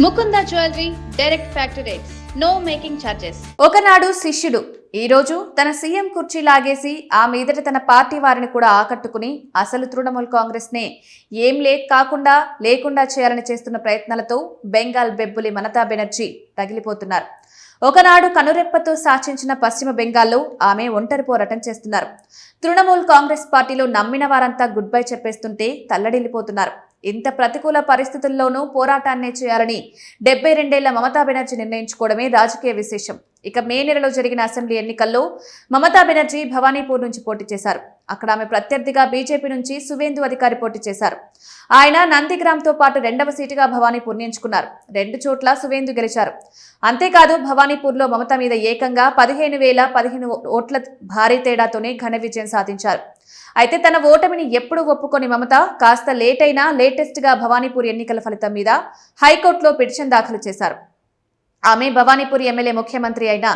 Mukunda jewellery direct factory rates, no making charges. ఒకనాడు శిష్యుడు ఈ రోజు తన సీఎం కుర్చీ లాగేసి ఆ మీదట తన పార్టీ వారిని కూడా ఆకట్టుకుని అసలు తృణమూల్ కాంగ్రెస్ నే ఏం లేకుండా చేయాలని చేస్తున్న ప్రయత్నాలతో బెంగాల్ బెబ్బులి మమతా బెనర్జీ రగిలిపోతున్నారు. ఒకనాడు కనురెప్పతో సాచించిన పశ్చిమ బెంగాల్లో ఆమె ఒంటరి పోరాటం చేస్తున్నారు. తృణమూల్ కాంగ్రెస్ పార్టీలో నమ్మిన వారంతా గుడ్ బై చెప్పేస్తుంటే తల్లడిల్లిపోతున్నారు. ఇంత ప్రతికూల పరిస్థితుల్లోనూ పోరాటాన్నే చేయాలని 72 ఏళ్ల మమతా బెనర్జీ నిర్ణయించుకోవడమే రాజకీయ విశేషం. ఇక మే నెలలో జరిగిన అసెంబ్లీ ఎన్నికల్లో మమతా బెనర్జీ భవానీపూర్ నుంచి పోటీ చేశారు. అక్కడ ఆమె ప్రత్యర్థిగా బీజేపీ నుంచి సువేందు అధికారి పోటీ చేశారు. ఆయన నందిగ్రామ్తో పాటు 2వ సీటుగా భవానీపూర్ ఎంచుకున్నారు. 2 చోట్ల సువేందు గెలిచారు. అంతేకాదు భవానీపూర్లో మమత మీద ఏకంగా 15,015 ఓట్ల భారీ తేడాతోనే ఘన విజయం సాధించారు. అయితే తన ఓటమిని ఎప్పుడు ఒప్పుకొని మమత కాస్త లేట్ అయినా లేటెస్ట్ గా భవానీపూర్ ఎన్నికల ఫలితం మీద హైకోర్టులో పిటిషన్ దాఖలు చేశారు. ఆమె భవానీపూర్ ఎమ్మెల్యే ముఖ్యమంత్రి అయిన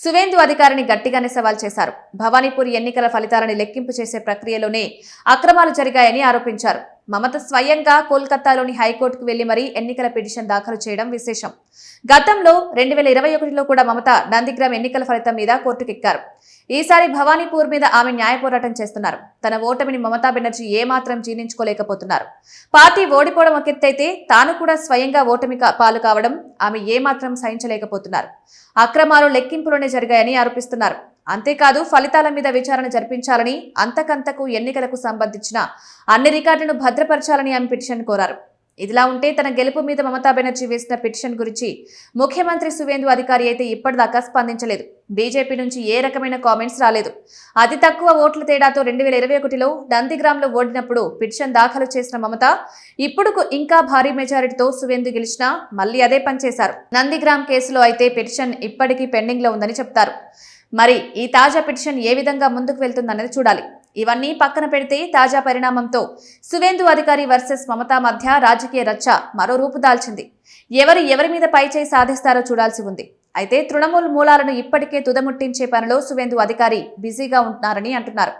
సువేందు అధికారిని గట్టిగానే సవాల్ చేశారు. భవానీపూర్ ఎన్నికల ఫలితాలను లెక్కింపు చేసే ప్రక్రియలోనే అక్రమాలు జరిగాయని ఆరోపించారు. మమత స్వయంగా కోల్కతాలోని హైకోర్టుకు వెళ్లి మరీ ఎన్నికల పిటిషన్ దాఖలు చేయడం విశేషం. గతంలో 2021లో కూడా మమత నందిగ్రామ్ ఎన్నికల ఫలితం మీద కోర్టుకెక్కారు. ఈసారి భవానీపూర్ మీద ఆమె న్యాయ పోరాటం చేస్తున్నారు. తన ఓటమిని మమతా బెనర్జీ ఏమాత్రం జీర్ణించుకోలేకపోతున్నారు. పార్టీ ఓడిపోవడం ఒక ఎత్తైతే తాను కూడా స్వయంగా ఓటమి పాలు కావడం ఆమె ఏమాత్రం సహించలేకపోతున్నారు. అక్రమాలు లెక్కింపులోనే జరిగాయని ఆరోపిస్తున్నారు. అంతేకాదు ఫలితాల మీద విచారణ జరిపించాలని, అంతకంతకు ఎన్నికలకు సంబంధించిన అన్ని రికార్డులను భద్రపరచాలని ఆమె పిటిషన్ కోరారు. ఇదిలా ఉంటే తన గెలుపు మీద మమతా బెనర్జీ వేసిన పిటిషన్ గురించి ముఖ్యమంత్రి సువేందు అధికారి అయితే ఇప్పటిదాకా స్పందించలేదు. బీజేపీ నుంచి ఏ రకమైన కామెంట్స్ రాలేదు. అతి తక్కువ ఓట్ల తేడాతో 2021లో నందిగ్రామ్లో ఓడినప్పుడు పిటిషన్ దాఖలు చేసిన మమత ఇప్పుడు ఇంకా భారీ మెజారిటీతో సువేందు గెలిచినా మళ్లీ అదే పనిచేశారు. నందిగ్రామ్ కేసులో అయితే పిటిషన్ ఇప్పటికీ పెండింగ్ లో ఉందని చెప్తారు. మరి ఈ తాజా పిటిషన్ ఏ విధంగా ముందుకు వెళ్తుందన్నది చూడాలి. ఇవన్నీ పక్కన పెడితే తాజా పరిణామంతో సువేందు అధికారి వర్సెస్ మమతా మధ్య రాజకీయ రచ్చ మరో రూపు దాల్చింది. ఎవరి మీద పైచేయి సాధిస్తారో చూడాల్సి ఉంది. అయితే తృణమూల్ మూలాలను ఇప్పటికే తుదముట్టించే పనిలో సువేందు అధికారి బిజీగా ఉంటున్నారని అంటున్నారు.